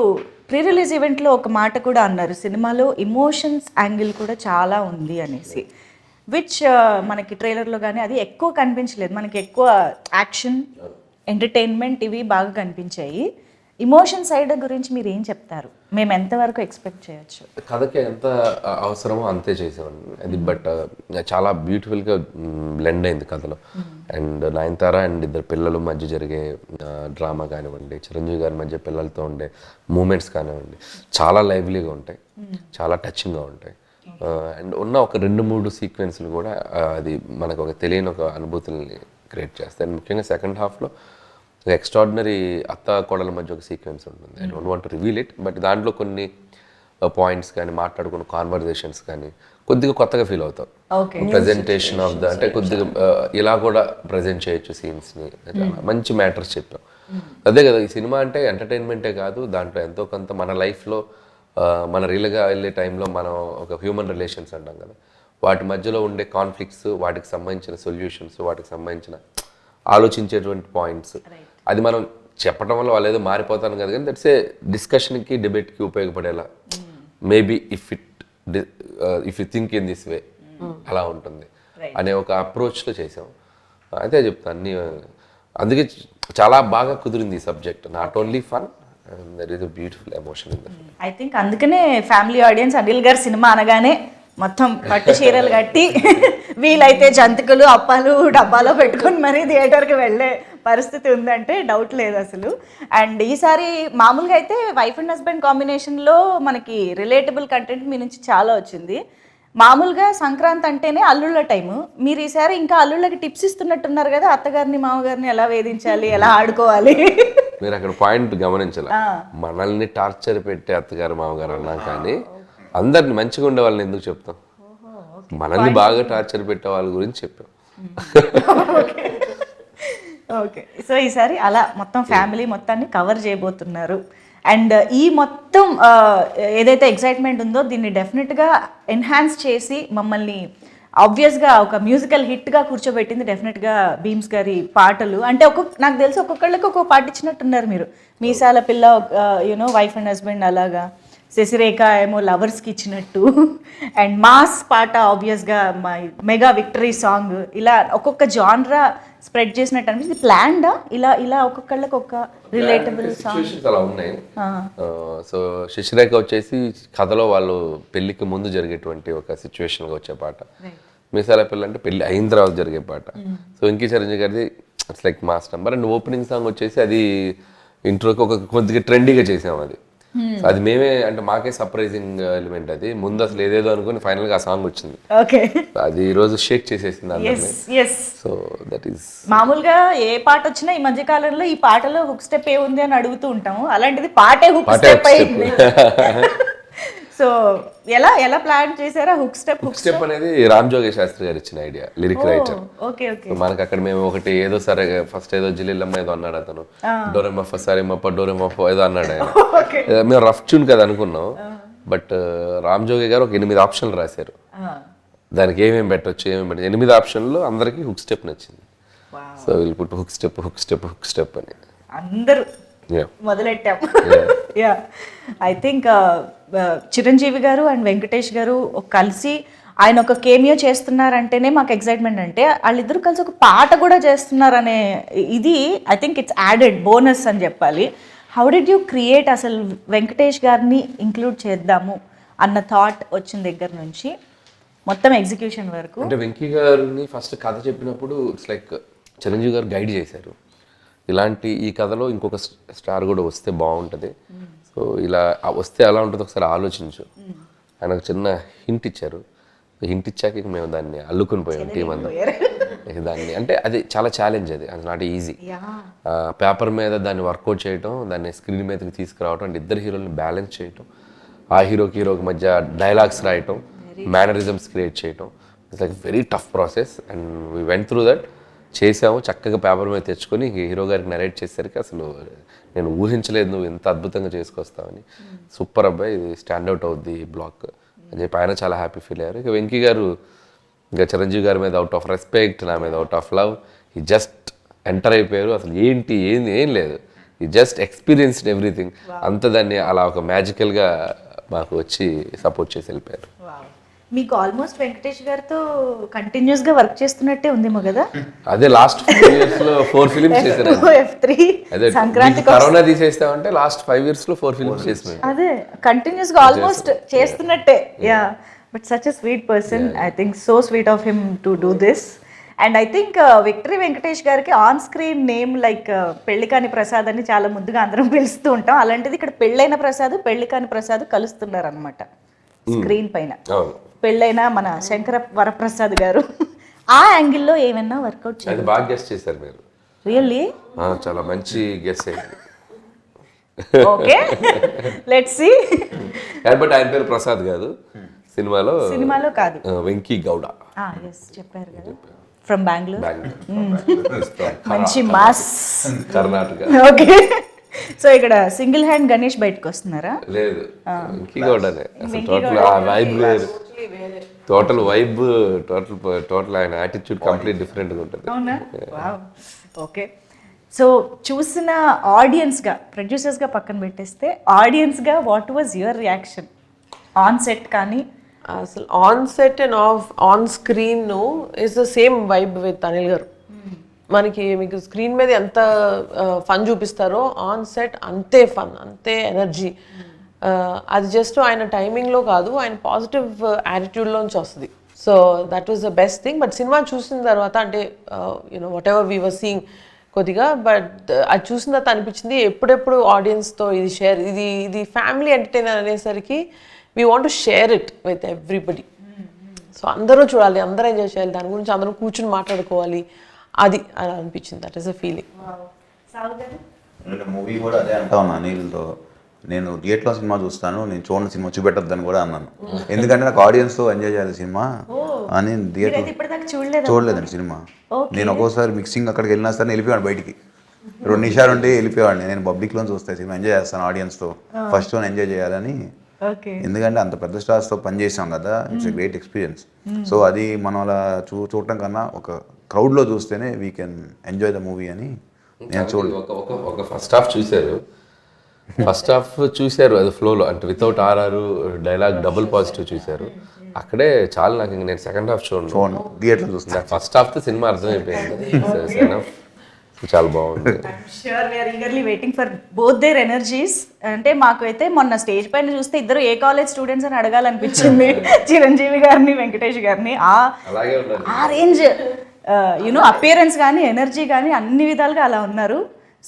ప్రీ రిలీజ్ ఈవెంట్లో ఒక మాట కూడా అన్నారు, సినిమాలో ఇమోషన్స్ యాంగిల్ కూడా చాలా ఉంది అనేసి, విచ్ మనకి ట్రైలర్లో కానీ అది ఎక్కువ కనిపించలేదు. మనకి ఎక్కువ యాక్షన్, ఎంటర్టైన్మెంట్ ఇవి బాగా కనిపించాయి. ఇమోషన్ సైడ్ గురించి మీరు ఏం చెప్తారు? మేము ఎంతవరకు ఎక్స్పెక్ట్ చేయొచ్చు?
కథకి ఎంత అవసరమో అంతే చేసేవాడిని అది, బట్ చాలా బ్యూటిఫుల్గా బ్లెండ్ అయింది కథలో. అండ్ నయనతార అండ్ ఇద్దరు పిల్లల మధ్య జరిగే డ్రామా కానివ్వండి, చిరంజీవి గారి మధ్య పిల్లలతో ఉండే మూమెంట్స్ కానివ్వండి, చాలా లైవ్లీగా ఉంటాయి, చాలా టచింగ్గా ఉంటాయి. అండ్ ఉన్న ఒక 2-3 సీక్వెన్స్లు కూడా అది మనకు ఒక తెలియని ఒక అనుభూతుల్ని క్రియేట్ చేస్తాయి. అండ్ ముఖ్యంగా సెకండ్ హాఫ్లో ఎక్స్ట్రాడినరీ అత్త కోడల మధ్య ఒక సీక్వెన్స్ ఉంటుంది. I don't want to reveal it, but దాంట్లో కొన్ని పాయింట్స్ కానీ మాట్లాడుకున్న కాన్వర్జేషన్స్ కానీ కొద్దిగా కొత్తగా ఫీల్ అవుతాం. ప్రజెంటేషన్ ఆఫ్ ద అంటే కొద్దిగా ఇలా కూడా ప్రజెంట్ చేయొచ్చు సీన్స్ని, మంచి మ్యాటర్స్ చెప్పాం. అదే కదా ఈ సినిమా అంటే ఎంటర్టైన్మెంటే కాదు, దాంట్లో ఎంతో కొంత మన లైఫ్లో మన రియల్గా వెళ్ళే టైంలో మనం ఒక హ్యూమన్ రిలేషన్స్ అంటాం కదా, వాటి మధ్యలో ఉండే కాన్ఫ్లిక్ట్స్, వాటికి సంబంధించిన సొల్యూషన్స్, వాటికి సంబంధించిన ఆలోచించేటువంటి పాయింట్స్, అది మనం చెప్పడం వల్ల వాళ్ళు ఏదో మారిపోతాను కదా, కానీ దట్స్ ఏ డిస్కషన్కి, డిబేట్కి ఉపయోగపడేలా maybe if you think in this way అలా ఉంటుంది అనే ఒక అప్రోచ్లో చేసాం. అయితే చెప్తాను అన్ని, అందుకే చాలా బాగా కుదిరింది ఈ subject. Not only fun, there is a beautiful emotion in that.
I think అందుకనే ఫ్యామిలీ ఆడియన్స్ అనిల్ గారి సినిమా అనగానే మొత్తం పట్టు చీరలు కట్టి వీలైతే జంతికలు, అప్పాలు డబ్బాలో పెట్టుకొని మరీ థియేటర్కి వెళ్ళే పరిస్థితి ఉందంటే డౌట్ లేదు అసలు. అండ్ ఈసారి మామూలుగా అయితే వైఫ్ అండ్ హస్బెండ్ కాంబినేషన్లో మనకి రిలేటబుల్ కంటెంట్ మీ నుంచి చాలా వచ్చింది. మామూలుగా సంక్రాంతి అంటేనే అల్లుళ్ళ టైము, మీరు ఈసారి ఇంకా అల్లుళ్ళకి టిప్స్ ఇస్తున్నట్టున్నారు కదా, అత్తగారిని మామగారిని ఎలా వేధించాలి, ఎలా ఆడుకోవాలి.
మీరు అక్కడ పాయింట్ గమనించాలి, మనల్ని టార్చర్ పెట్టే అత్తగారు మామగారు అన్నాం, కానీ అందరిని మంచిగా ఉండే వాళ్ళని ఎందుకు చెప్తాం? మనల్ని బాగా టార్చర్ పెట్టే వాళ్ళ గురించి చెప్పాం.
ఓకే, సో ఈసారి అలా మొత్తం ఫ్యామిలీ మొత్తాన్ని కవర్ చేయబోతున్నారు. అండ్ ఈ మొత్తం ఏదైతే ఎక్సైట్మెంట్ ఉందో దీన్ని డెఫినెట్గా ఎన్హాన్స్ చేసి మమ్మల్ని ఆబ్వియస్గా ఒక మ్యూజికల్ హిట్గా కూర్చోబెట్టింది డెఫినెట్గా భీమ్స్ గారి పాటలు. అంటే నాకు తెలిసి ఒక్కొక్కళ్ళకి ఒక్కొక్క పాట ఇచ్చినట్టున్నారు మీరు, మీసాల పిల్ల, యూనో వైఫ్ అండ్ హస్బెండ్ అలాగా. శశిరేఖ ఏమో లవర్స్కి ఇచ్చినట్టు, అండ్ మాస్ పాట ఆబ్వియస్గా మెగా విక్టరీ సాంగ్, ఇలా ఒక్కొక్క జాన్రా స్ప్రెడ్ చేసినట్టు అనిపిస్తుంది. ప్లాన్డా ఇలా ఒక్కొక్కళ్ళకి ఒక రిలేటబుల్ సాంగ్
సిచ్యువేషన్స్ అలా ఉన్నాయి. సో శశిరేఖ వచ్చేసి కథలో వాళ్ళు పెళ్లికి ముందు జరిగేటువంటి ఒక సిచ్యువేషన్గా వచ్చే పాట. మీసాల పిల్ల అంటే పెళ్లి అయిన తర్వాత జరిగే పాట. సో వెంకీ చిరంజీవి గారిది it's like mass number. And opening song వచ్చేసి అది ఇంట్రోకి ఒక కొద్దిగా ట్రెండీగా చేసాం అది. సో అది మేమే అంటే మాకే సర్ప్రైజింగ్ ఎలిమెంట్ అది. ముందు అసలు ఏదేదో అనుకుని ఫైనల్ గా ఆ సాంగ్ వచ్చింది.
ఓకే,
అది ఈ రోజు షేక్ చేసేసింది అందరినీ. సో దట్ ఈస్
మామూలుగా ఏ పాట వచ్చినా ఈ మధ్య కాలంలో ఈ పాటలో హుక్ స్టెప్ ఏ ఉంది అని అడుగుతూ ఉంటాము. అలాంటిది పాటే హుక్ స్టెప్ అయింది. సో ఎలా ప్లాన్ చేశారా హుక్ స్టెప్?
హుక్ స్టెప్ అనేది రామ్ జోగి శాస్త్రి గారు ఇచ్చిన idea, lyric writer.
Okay okay.
మనకి అక్కడ మేము ఒకటి ఏదో సరే ఫస్ట్ ఏదో జిల్లిల్లమ్మ ఏదో అన్నాడు అతను, డోరెమఫ సరేమప్ప డోరెమఫ ఏదో అన్నాడు ఆయన. మేము రఫ్ ట్యూన్ కదా అనుకున్నాం, బట్ రామ్ జోగి గారు ఒక 8 ఆప్షన్లు రాశారు. దానికి ఏమేమి పెట్టచ్చు 8 ఆప్షన్లు అందరికి హుక్ స్టెప్ నచ్చింది. సో వీళ్ళు పుట్టు hook step hook step hook step అని
అందరూ మొదలెట్టాం. యా, ఐ థింక్ చిరంజీవి గారు అండ్ వెంకటేష్ గారు కలిసి ఆయన ఒక కేమియో చేస్తున్నారంటేనే మాకు ఎక్సైట్మెంట్. అంటే వాళ్ళిద్దరు కలిసి ఒక పాట కూడా చేస్తున్నారనే ఇది I think it's added bonus అని చెప్పాలి. హౌ డిడ్ యూ క్రియేట్ అసలు వెంకటేష్ గారిని ఇంక్లూడ్ చేద్దాము అన్న థాట్ వచ్చిన దగ్గర నుంచి మొత్తం ఎగ్జిక్యూషన్ వరకు?
అంటే వెంకీ గారిని ఫస్ట్ కథ చెప్పినప్పుడు ఇట్స్ లైక్ చిరంజీవి గారు గైడ్ చేశారు. ఇలాంటి ఈ కథలో ఇంకొక స్టార్ కూడా వస్తే బాగుంటుంది, సో ఇలా వస్తే ఎలా ఉంటుందో ఒకసారి ఆలోచించు. ఆయన ఒక చిన్న హింట్ ఇచ్చారు. హింట్ ఇచ్చాక మేము దాన్ని అల్లుకుని పోయాం టీం అంతా. దాన్ని అంటే అది చాలా ఛాలెంజ్, అది నాట్ ఈజీ. పేపర్ మీద దాన్ని వర్కౌట్ చేయటం, దాన్ని స్క్రీన్ మీదకి తీసుకురావటం, అంటే ఇద్దరు హీరోని బ్యాలెన్స్ చేయటం, ఆ హీరోకి మధ్య డైలాగ్స్ రాయటం, మేనరిజమ్స్ క్రియేట్ చేయటం, it's like very tough process. And we went through that. చేసాము, చక్కగా పేపర్ మీద తెచ్చుకొని హీరో గారికి నరేట్ చేసేసరికి అసలు నేను ఊహించలేదు నువ్వు ఎంత అద్భుతంగా చేసుకొస్తావని. సూపర్ అబ్బాయి, ఇది స్టాండ్అవుట్ అవుద్ది ఈ బ్లాక్ అని చెప్పి ఆయన చాలా హ్యాపీ ఫీల్ అయ్యారు. ఇక వెంకీ గారు ఇంకా చిరంజీవి గారి మీద అవుట్ ఆఫ్ రెస్పెక్ట్, నా మీద అవుట్ ఆఫ్ లవ్, ఈ జస్ట్ ఎంటర్ అయిపోయారు. అసలు ఏం లేదు, ఈ జస్ట్ ఎక్స్పీరియన్స్డ్ ఎవ్రీథింగ్. అంత దాన్ని అలా ఒక మ్యాజికల్గా మాకు వచ్చి సపోర్ట్ చేసి వెళ్ళిపోయారు.
మీకు ఆల్మోస్ట్ వెంకటేష్ గారితో కంటిన్యూస్ గా వర్క్ చేస్తున్నట్టే ఉందేమో కదా?
అదే లాస్ట్ 4 years లో 4 ఫిలిమ్స్ చేశాను. అదే
సంక్రాంతి
కరోనా తీసేస్తామంటే లాస్ట్ 5 years లో 4 ఫిలిమ్స్ చేసాను.
అదే కంటిన్యూస్ గా ఆల్మోస్ట్ చేస్తున్నట్టే. Yeah, but such a sweet person. I think so sweet of him to do this. And I think victory Venkatesh గారికి on screen name like Pellikani Prasad అని చాలా ముందుగా అందరం పిలుస్తూ ఉంటాం. అలాంటిది ఇక్కడ పెళ్ళైన ప్రసాద్ పెళ్లికాని ప్రసాద్ కలుస్తున్నారు అనమాట స్క్రీన్ పైన. పెళ్ళైన మన శంకర వరప్రసాద్ గారు ఆ యాంగిల్లో ఏమైనా వర్కౌట్ చేయాలి?
బాగా గెస్ చేశారు మీరు.
రియల్లీ
చాలా మంచి గెస్ అయింది.
Okay, let's see.
బట్ ఆయన పేరు ప్రసాద్ కాదు, సినిమాలో
కాదు,
వెంకీ గౌడ.
ఎస్ చెప్పారు కదా, ఫ్రమ్ బెంగళూరు. మంచి మాస్
కర్ణాటక.
ఓకే, సో ఇక్కడ సింగిల్ హ్యాండ్ గణేష్ బయటకు వస్తున్నారా?
లేదు, వెంకీ గౌడనే. అసలు టోటల్ ఆ వైబ్ వేరు, టోటల్ వైబ్, టోటల్ ఆయన యాటిట్యూడ్ కంప్లీట్ డిఫరెంట్గా ఉంటుంది.
అవునా? ఓకే, సో చూసిన ఆడియన్స్గా, ప్రొడ్యూసర్స్గా పక్కన పెట్టేస్తే ఆడియన్స్గా what was your reaction on set? కానీ
అసలు on set and on screen is the same vibe with Anil గారు. మనకి మీకు స్క్రీన్ మీద ఎంత ఫన్ చూపిస్తారో ఆన్ సెట్ అంతే ఫన్, అంతే ఎనర్జీ. అది జస్ట్ ఆయన టైమింగ్లో కాదు, ఆయన పాజిటివ్ యాటిట్యూడ్లోంచి వస్తుంది. So that was the best thing. But cinema చూసిన తర్వాత అంటే you know whatever we were seeing కొద్దిగా, బట్ అది చూసిన తర్వాత అనిపించింది ఎప్పుడెప్పుడు ఆడియన్స్తో ఇది ఫ్యామిలీ ఎంటర్టైనర్ అనేసరికి we want to share it with everybody. So అందరూ చూడాలి, అందరూ ఎంజాయ్ చేయాలి, దాని గురించి అందరూ కూర్చుని మాట్లాడుకోవాలి, అది అలా అనిపించింది. That is a feeling.
Movie కూడా అదే అంటా ఉన్నా అనిల్తో, నేను థియేటర్లో సినిమా చూస్తాను, నేను చూడండి సినిమా చూపెట్టద్దని కూడా అన్నాను. ఎందుకంటే నాకు ఆడియన్స్తో ఎంజాయ్ చేయాలి సినిమా అని. థియేటర్ చూడలేదండి సినిమా. నేను ఒక్కోసారి మిక్సింగ్ అక్కడికి వెళ్ళినా సరే వెళ్ళిపోయాను బయటికి, 2 నిమిషాలు ఉంటే వెళ్ళిపోయాడిని. నేను పబ్లిక్లో చూస్తాను సినిమా, ఎంజాయ్ చేస్తాను ఆడియన్స్తో, ఫస్ట్ వన్ ఎంజాయ్ చేయాలని. ఎందుకంటే అంత పెద్ద స్టార్స్తో పనిచేసాం కదా, it's a great experience. So అది మనం అలా చూడటం కన్నా ఒక క్రౌడ్లో చూస్తేనే we can enjoy the movie అని నేను చూడలేదు.
ఒక ఫస్ట్ హాఫ్ చూశారు, ఫస్ట్ హాఫ్ చూశారు అది ఫ్లోలో, అంటే without RR dialogue double positive చూశారు. అక్కడే చాలా నాకు ఇంక నేను సెకండ్ హాఫ్ చూడండి
థియేటర్ చూస్తాను.
ఫస్ట్ హాఫ్ తో సినిమా అర్థమైపోయింది. సెకండ్ హాఫ్ చాలా బాగుంది.
Sure we're eagerly waiting for both their energies. అంటే మాకు అయితే మొన్న స్టేజ్ పైన చూస్తే ఇద్దరు ఏ కాలేజ్ స్టూడెంట్స్ అని అడగాలనిపించింది చిరంజీవి గారిని వెంకటేష్ గారిని.
అలాగే ఉన్నారు.
ఆ రేంజ్ యూనో అపియరెన్స్ కానీ ఎనర్జీ కానీ అన్ని విధాలుగా అలా ఉన్నారు.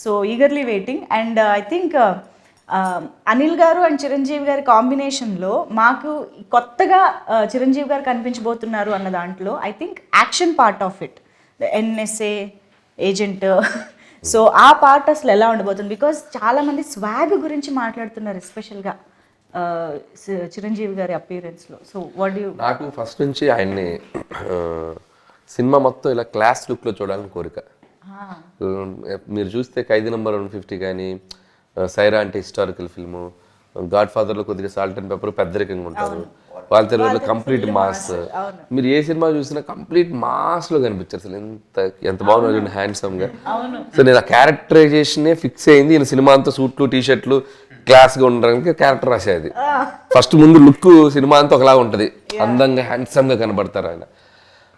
So eagerly waiting. And I think Anil గారు అండ్ చిరంజీవి గారి కాంబినేషన్లో మాకు కొత్తగా చిరంజీవి గారు కనిపించబోతున్నారు అన్న దాంట్లో I think action part of it, NSA agent. So ఆ పార్ట్ అసలు ఎలా ఉండబోతుంది? బికాజ్ చాలామంది స్వాగ్ గురించి మాట్లాడుతున్నారు ఎస్పెషల్గా చిరంజీవి గారి అపియరెన్స్లో. So what you?
నాకు ఫస్ట్ నుంచి ఆయన్ని సినిమా మొత్తం ఇలా క్లాస్ లుక్లో చూడాలని కోరిక. మీరు చూస్తే ఖైదీ నంబర్ 150 కానీ, సైరా అంటే హిస్టారికల్ ఫిల్ము, గాడ్ ఫాదర్లో కొద్దిగా సాల్ట్ అండ్ పెప్పర్ పెద్దరికంగా ఉంటారు, వాళ్ళ తెలుగులో కంప్లీట్ మాస్. మీరు ఏ సినిమా చూసినా కంప్లీట్ మాస్లో కనిపించారు. అసలు ఎంత బాగున్నారు హ్యాండ్సమ్గా. సో నేను ఆ క్యారెక్టరైజేషనే ఫిక్స్ అయింది. ఈయన సినిమా అంతా సూట్లు టీషర్ట్లు క్లాస్గా ఉండడానికి క్యారెక్టర్ రాసేది. ఫస్ట్ ముందు లుక్ సినిమా అంతా ఒకలాగా ఉంటుంది, అందంగా హ్యాండ్సమ్గా కనబడతారు ఆయన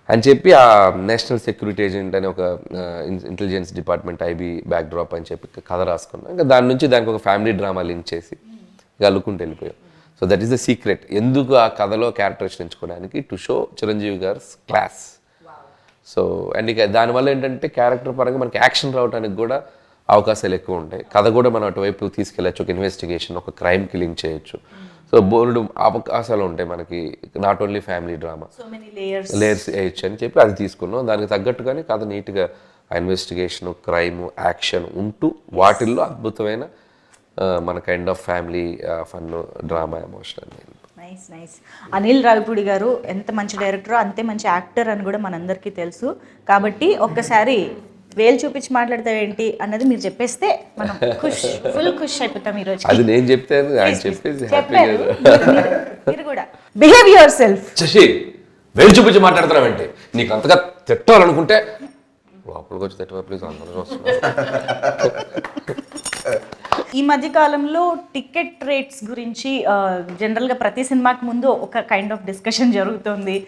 అని చెప్పి ఆ నేషనల్ సెక్యూరిటీ ఏజెంట్ అని ఒక intelligence department IB back drop అని చెప్పి కథ రాసుకున్నాం. ఇంకా దాని నుంచి దానికి ఒక ఫ్యామిలీ డ్రామా లింక్ చేసి అల్లుకుంటూ వెళ్ళిపోయాం. So that is the secret. ఎందుకు ఆ కథలో క్యారెక్టరేషన్ ఎంచుకోవడానికి, టు షో చిరంజీవి గారు క్లాస్. సో అండ్ ఇక దానివల్ల ఏంటంటే క్యారెక్టర్ పరంగా మనకి యాక్షన్ రావడానికి కూడా అవకాశాలు ఎక్కువ ఉంటాయి. కథ కూడా మనం అటువైపు తీసుకెళ్ళచ్చు, ఒక ఇన్వెస్టిగేషన్, ఒక క్రైమ్కి లింక్ చేయొచ్చు. సో బోర్డు అవకాశాలు ఉంటాయి మనకి, not only family drama, layers వేయచ్చు అని చెప్పి అది తీసుకున్నాం. దానికి తగ్గట్టుగానే కథ నీట్గా ఇన్వెస్టిగేషన్, క్రైమ్, యాక్షన్ ఉంటూ వాటిల్లో అద్భుతమైన మన kind of family fun, drama, emotional.
Nice nice. Anil Ravipudi గారు ఎంత మంచి డైరెక్టరో అంతే మంచి యాక్టర్ అని కూడా మనందరికీ తెలుసు. కాబట్టి ఒక్కసారి వేలు చూపించి మాట్లాడతావేంటి అన్నది మీరు చెప్పేస్తే మనం ఫుల్ ఖుష్ అయిపోతాం ఈరోజు.
అది నేను చెప్తే ఆయన చెప్పేసి
మీరు కూడా బిహేవ్ యువర్ సెల్ఫ్.
శశి వేలు చూపించి మాట్లాడుతున్నావేంటి? నీకు అంతగా తిట్టాలనుకుంటే లోపలికి వచ్చి తిట్టవా ప్లీజ్, అందరూ వస్తున్నారు.
ఈ మధ్య కాలంలో టికెట్ రేట్స్ గురించి జనరల్గా ప్రతి సినిమాకి ముందు ఒక కైండ్ ఆఫ్ డిస్కషన్ జరుగుతుంది.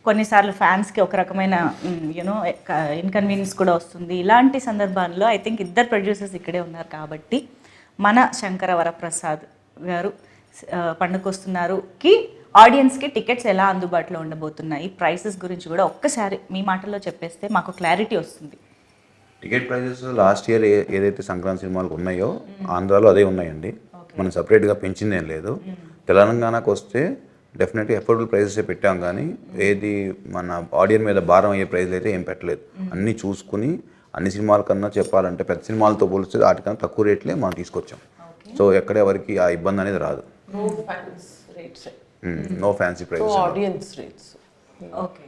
కొన్నిసార్లు ఫ్యాన్స్కి ఒక రకమైన యూనో ఇన్కన్వీనియన్స్ కూడా వస్తుంది. ఇలాంటి సందర్భాల్లో ఐ థింక్ ఇద్దరు ప్రొడ్యూసర్స్ ఇక్కడే ఉన్నారు కాబట్టి మన శంకర వరప్రసాద్ గారు పండుగ వస్తున్నారుకి ఆడియన్స్కి టికెట్స్ ఎలా అందుబాటులో ఉండబోతున్నాయి, ప్రైసెస్ గురించి కూడా ఒక్కసారి మీ మాటల్లో చెప్పేస్తే మాకు క్లారిటీ వస్తుంది.
టికెట్ ప్రైజెస్ లాస్ట్ ఇయర్ ఏదైతే సంక్రాంతి సినిమాలకు ఉన్నాయో ఆంధ్రాలో అదే ఉన్నాయండి. మనం సపరేట్గా పెంచింది ఏం లేదు. తెలంగాణకు వస్తే డెఫినెట్గా ఎఫోర్డబుల్ ప్రైజెసే పెట్టాం, కానీ ఏది మన ఆడియన్స్ మీద భారం అయ్యే ప్రైజ్లు అయితే ఏం పెట్టలేదు. అన్నీ చూసుకుని అన్ని సినిమాల కన్నా చెప్పాలంటే పెద్ద సినిమాలతో పోలిస్తే వాటికన్నా తక్కువ రేట్లే మనం తీసుకొచ్చాం. సో ఎక్కడ ఎవరికి ఆ ఇబ్బంది అనేది రాదు. No fancy prices,
audience rates.
Okay,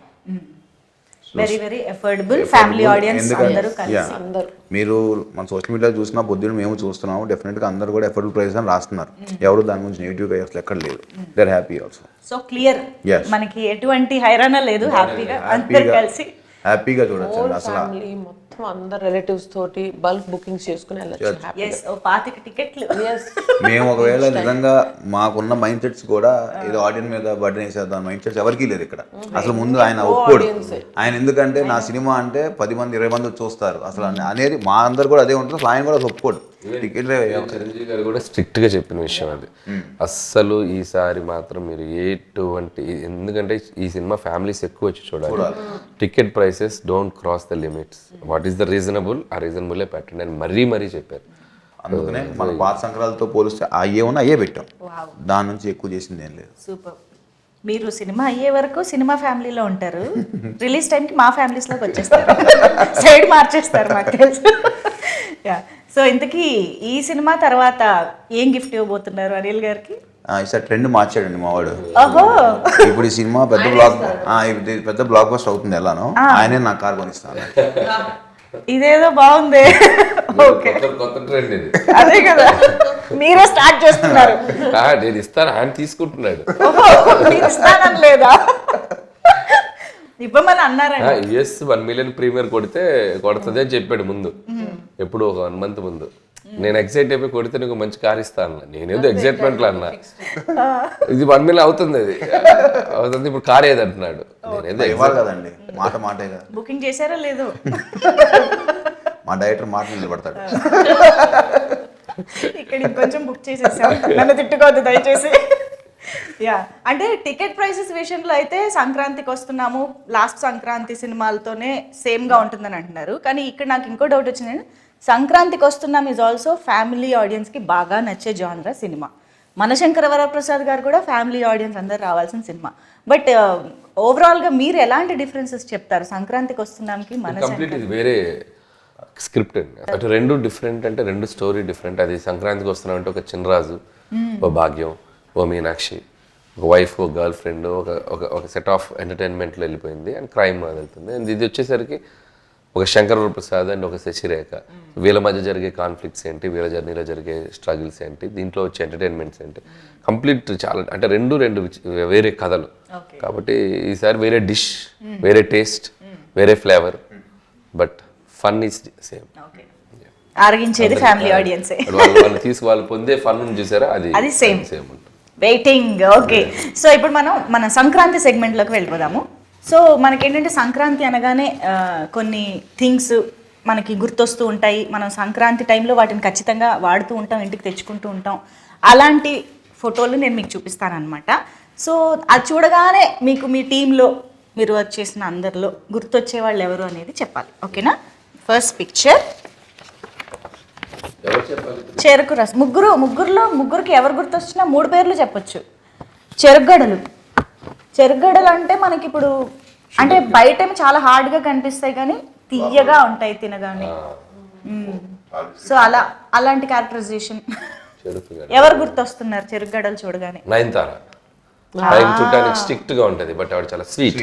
very very affordable family audience అందరూ కలిసి.
మీరు మన సోషల్ మీడియా చూసినా పొద్దున్న మేము చూస్తున్నాము, డెఫినెట్గా అందరూ కూడా ఎఫోర్డబుల్ ప్రైస్ అని రాస్తున్నారు. ఎవరు దాని గురించి నెగిటివ్గా అసలు ఎక్కడ లేదు. They are happy also.
So clear, మనకి ఎటువంటి హైరాణ లేదు, హ్యాపీగా అందరూ కలిసి
హ్యాపీగా చూడొచ్చు. అసలు
మొత్తం అందరు రిలేటివ్స్ తోటి బల్క్ బుకింగ్స్ చేసుకుని వెళ్ళొచ్చు.
25 టికెట్లు.
మేము ఒకవేళ నిజంగా మాకున్న మైండ్ సెట్స్ కూడా ఏదో ఆడియన్స్ మీద బర్డెన్ వేసేద్దాం మైండ్ సెట్స్ ఎవరికీ లేదు ఇక్కడ. అసలు ముందు ఆయన ఒప్పుకోడు. ఆయన ఎందుకంటే నా సినిమా అంటే 10 మంది 20 మంది చూస్తారు అసలు అనేది మా అందరు కూడా అదే ఉంటుంది. ఆయన కూడా ఒప్పుకోడు. టికెట్
చిరంజీవి గారు కూడా స్ట్రిక్ట్ గా చెప్పిన విషయం అది. అస్సలు ఈసారి మాత్రం మీరు ఎటువంటి, ఎందుకంటే ఈ సినిమా ఫ్యామిలీస్ ఎక్కువ వచ్చి చూడాలి. Ticket prices don't cross the limits. What is the reasonable, ఆ రీజనబుల్లే పెట్టండి అని మరీ చెప్పారు.
అందుకనే మన పాత సంక్రాంతితో పోలిస్తే అయ్యే ఉన్నా అయ్యే పెట్టాం. దాని నుంచి ఎక్కువ చేసింది ఏం లేదు.
సూపర్. మీరు సినిమా అయ్యే వరకు సినిమా ఫ్యామిలీలో ఉంటారు, రిలీజ్ టైంకి మా ఫ్యామిలీస్లోకి వచ్చేస్తారు, సైడ్ మార్చేస్తారు మాకు తెలుసు. సో ఇంతకీ ఈ సినిమా తర్వాత ఏం గిఫ్ట్ ఇవ్వబోతున్నారు అనిల్ గారికి?
ఈసారి ట్రెండ్ మార్చాడండి మావాడు.
ఓహో,
ఇప్పుడు ఈ సినిమా పెద్ద బ్లాక్ బస్టర్ అవుతుంది ఎలానో, ఆయనే నా కార్ కొనిస్తాను.
ఇదేదో బాగుంది. ఓకే,
కొత్త ట్రెండ్ ఇది.
అదే కదా, మీరే స్టార్ట్ చేస్తున్నారు.
నేను ఇస్తాను, ఆయన తీసుకుంటున్నాడు.
ఇస్తానని లేదా? ఇవ్వమని అన్నారండి.
US 1 million ప్రీమియర్ కొడితే కొడుతుంది అని చెప్పాడు ముందు, ఎప్పుడు ఒక 1 month ముందు. నేను ఎక్సైట్ అయిపోయి కొడితే నీకు మంచి కార్ ఇస్తా అన్న. నేనేదో ఎక్సైట్మెంట్లో అన్నా, ఇది 1 million అవుతుంది, అది అవుతుంది, ఇప్పుడు కార్ ఏది అంటున్నాడు. నేనేదో
ఇవ్వాలి కదండి, మాటే కదా.
బుకింగ్ చేశారో లేదో?
మా డైరెక్టర్ మాట నిలబడతాడు.
ఇక్కడ ఇంకొంచెం బుక్ చేసేసాం, నన్ను తిట్టుకోవద్దు దయచేసి. యా, అంటే టికెట్ ప్రైసెస్ విషయంలో అయితే సంక్రాంతికి వస్తున్నాము, లాస్ట్ సంక్రాంతి సినిమాలతోనే సేమ్గా ఉంటుందని అంటున్నారు. కానీ ఇక్కడ నాకు ఇంకో డౌట్ వచ్చిందండి, సంక్రాంతికి వస్తున్నాం ఈజ్ ఆల్సో ఫ్యామిలీ ఆడియన్స్కి బాగా నచ్చే జానరా సినిమా. మనశంకర వరప్రసాద్ గారు కూడా ఫ్యామిలీ ఆడియన్స్ అందరు రావాల్సిన సినిమా. బట్ ఓవరాల్గా మీరు ఎలాంటి డిఫరెన్సెస్ చెప్తారు సంక్రాంతికి వస్తున్నాంకి?
కంప్లీట్ ఇది వేరే స్క్రిప్ట్ అండి. అటు రెండు డిఫరెంట్, అంటే రెండు స్టోరీ డిఫరెంట్. అది సంక్రాంతికి వస్తున్నాం అంటే ఒక చిన్నరాజు, ఓ భాగ్యం, ఓ మీనాక్షి, ఒక వైఫ్, ఒక గర్ల్ ఫ్రెండ్, ఒక సెట్ ఆఫ్ ఎంటర్టైన్మెంట్లో వెళ్ళిపోయింది అండ్ క్రైమ్ వెళ్తుంది. అండ్ ఇది వచ్చేసరికి ఒక శంకర వరప్రసాద్ అండ్ ఒక శశిరేఖ, వీళ్ళ మధ్య జరిగే కాన్ఫ్లిక్ట్స్ ఏంటి, వీళ్ళ జర్నీలో జరిగే స్ట్రగుల్స్ ఏంటి, దీంట్లో వచ్చే ఎంటర్టైన్మెంట్స్ ఏంటి, కంప్లీట్ చాలా అంటే రెండు వేరే కథలు. కాబట్టి ఈసారి వేరే డిష్, వేరే టేస్ట్, వేరే flavour, but fun is same.
ఆరగించేది ఫ్యామిలీ ఆడియన్సే.
వాళ్ళు పొందే ఫన్ చూసారా, అది
సేమ్
ఉంటుంది.
వెయిటింగ్. ఓకే, సో ఇప్పుడు మన సంక్రాంతి సెగ్మెంట్లోకి వెళ్ళిపోదాము. సో మనకేంటంటే సంక్రాంతి అనగానే కొన్ని థింగ్స్ మనకి గుర్తొస్తూ ఉంటాయి. మనం సంక్రాంతి టైంలో వాటిని ఖచ్చితంగా వాడుతూ ఉంటాం, ఇంటికి తెచ్చుకుంటూ ఉంటాం. అలాంటి ఫోటోలు నేను మీకు చూపిస్తానమాట. సో అది చూడగానే మీకు మీ టీంలో మీరు వర్క్ చేసిన అందరిలో గుర్తొచ్చే వాళ్ళు ఎవరు అనేది చెప్పాలి. ఓకేనా? ఫస్ట్ పిక్చర్ చెరుకు రసం. ముగ్గురికి ఎవరు గుర్తొచ్చినా 3 పేర్లు చెప్పొచ్చు. చెరుగడలు అంటే మనకి ఇప్పుడు అంటే బయట చాలా హార్డ్గా కనిపిస్తాయి కానీ తీయగా ఉంటాయి తినగానే. సో అలాంటి క్యారెక్టరైజేషన్ ఎవరు గుర్తొస్తున్నారు చెరుగడలు చూడగానే?
నయనతార. చూడడానికి స్ట్రిక్ట్ గా ఉంటది, బట్ ఆవిడ చాలా స్వీట్.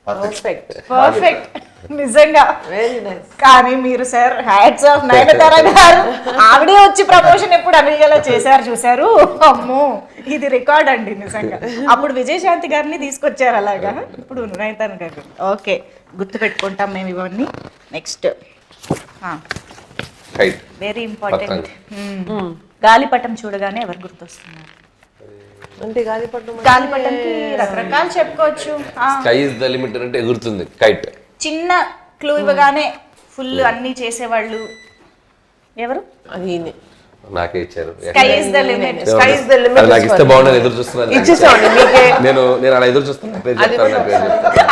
పర్ఫెక్ట్ నిజంగా.
Very nice.
కానీ మీరు సార్ హ్యాట్స్ ఆఫ్ నయనతార గారు, ఆవిడే వచ్చి ప్రమోషన్ ఎప్పుడు అనిగేలా చేశారు చూసారు. అమ్మో, ఇది రికార్డ్ అండి నిజంగా. అప్పుడు విజయశాంతి గారిని తీసుకొచ్చారు అలాగా, ఇప్పుడు నయనతార గారు. ఓకే, గుర్తు పెట్టుకుంటాం మేము ఇవన్నీ. నెక్స్ట్ వెరీ ఇంపార్టెంట్, గాలిపటం చూడగానే ఎవరు గుర్తొస్తున్నారు?
అంటే
గాలిపటంకి రకరకాలు చెప్పుకోవచ్చు.
స్కై ఇస్ ద లిమిట్ అంటే ఎగురుతుంది కైట్.
చిన్న క్లూ ఇవ్వగానే ఫుల్ అన్ని చేసేవాళ్ళు ఎవరు?
అది
నాకే ఇచ్చారు.
Sky is the limit.
Sky is the limit.
నాకు ఇస్తే బాగుండదు, ఎదురు చూస్తున్నాను.
ఇచ్చేసామండి మీకే.
నేను అలా ఎదురు చూస్తున్నాను.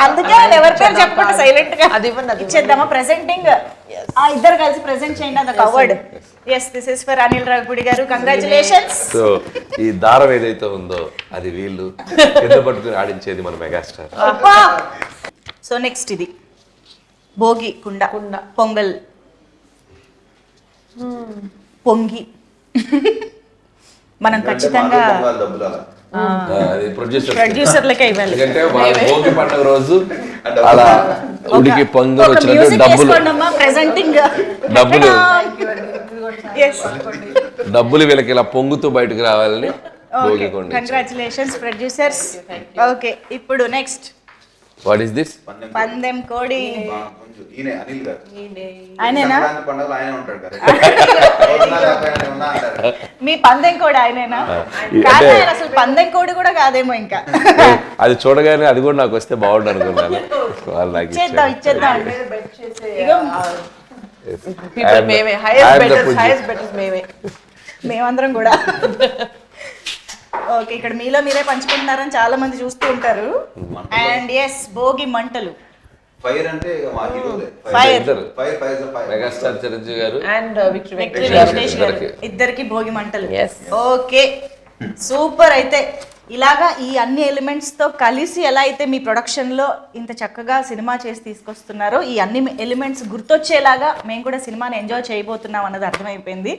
అందుకే ఎవరి పేరు చెప్పకుండా సైలెంట్ గా ఇచ్చేద్దామా? ప్రెజెంటింగ్ ఇద్దరు కలిసి ప్రెజెంట్ చేయండి. అది covered. Yes, this is for Anil Ravipudi గారు. కంగ్రాచులేషన్స్.
సో ఈ దారం ఏదైతే ఉందో అది వీళ్ళు కింద పట్టుకుని ఆడించేది మన మెగాస్టార్.
సో నెక్స్ట్ ఇది భోగి కుండ పొంగల్ పొంగి మనం ఖచ్చితంగా ప్రొడ్యూసర్లకే ఇవ్వాలి.
ఎందుకంటే భోగి పండుగ రోజు అలా ఉడికి పొంగల్ వచ్చినట్టు డబ్బులు వీళ్ళకి ఇలా పొంగుతూ బయటకు రావాలని భోగి కొండ.
Congratulations producers. ఓకే, ఇప్పుడు నెక్స్ట్
వాట్ ఈస్ దిస్?
పందెం కోడి. మీ పందెం కోడి ఆయనేనా? అసలు పందెం కోడి కూడా కాదేమో ఇంకా.
అది చూడగానే అది కూడా నాకు వస్తే బాగుండు అనుకున్నాను.
ఇచ్చేద్దాం. మేమందరం కూడా. ఓకే, ఇక్కడ మీలో మీరే పంచుకుంటున్నారని చాలా మంది చూస్తూ ఉంటారు. అండ్ ఎస్, భోగి మంటలు.
ఫైర్ అంటే
మెగాస్టార్ చిరంజీవి గారు
అండ్
విక్టరీ వెంకటేష్ గారు ఇద్దరికి భోగి మంటలు. Okay, super. అయితే ఇలాగా ఈ అన్ని ఎలిమెంట్స్ తో కలిసి ఎలా అయితే మీ ప్రొడక్షన్ లో ఇంత చక్కగా సినిమా చేసి తీసుకొస్తున్నారో, ఈ అన్ని ఎలిమెంట్స్ గుర్తొచ్చేలాగా మేము కూడా సినిమాని ఎంజాయ్ చేయబోతున్నాం అన్నది అర్థమైపోయింది.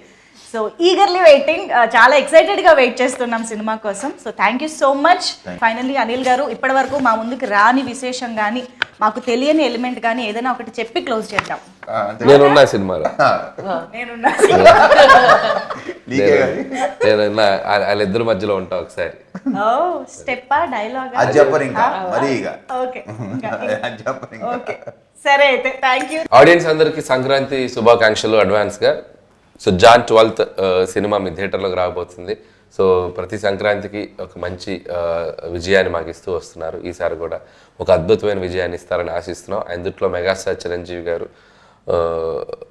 సో ఈగర్లీ వెయిటింగ్, చాలా ఎక్సైటెడ్గా వెయిట్ చేస్తున్నాం సినిమా కోసం. So thank you so much. Finally Anil గారు, ఇప్పటి వరకు మా ముందుకు రాని విశేషం కానీ మాకు తెలియని ఎలిమెంట్ కానీ ఏదైనా ఒకటి చెప్పి క్లోజ్ చేద్దాం.
నేనున్నా సినిమాలో, వాళ్ళిద్దరి మధ్యలో ఉంటా ఒకసారి.
స్టెప్పా డైలాగ్
సరే అయితే థ్యాంక్ యూ. ఆడియన్స్ అందరికి సంక్రాంతి శుభాకాంక్షలు అడ్వాన్స్ గా. సో జాన్ 12th సినిమా మీ థియేటర్లోకి రాబోతుంది. సో ప్రతి సంక్రాంతికి ఒక మంచి విజయాన్ని మాకు ఇస్తూ వస్తున్నారు. ఈసారి కూడా ఒక అద్భుతమైన విజయాన్ని ఇస్తారని ఆశిస్తున్నాం. అందుట్లో మెగాస్టార్ చిరంజీవి గారు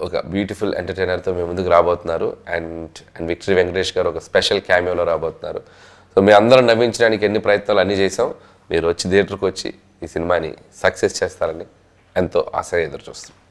ఒక బ్యూటిఫుల్ ఎంటర్టైనర్తో మీ ముందుకు రాబోతున్నారు. అండ్ విక్టరీ వెంకటేష్ గారు ఒక స్పెషల్ క్యామియోలో రాబోతున్నారు. సో మీ అందరం నవ్వించడానికి ఎన్ని ప్రయత్నాలు అన్నీ చేసాం. మీరు వచ్చి థియేటర్కి వచ్చి ఈ సినిమాని సక్సెస్ చేస్తారని ఎంతో ఆశగా ఎదురు చూస్తున్నాం.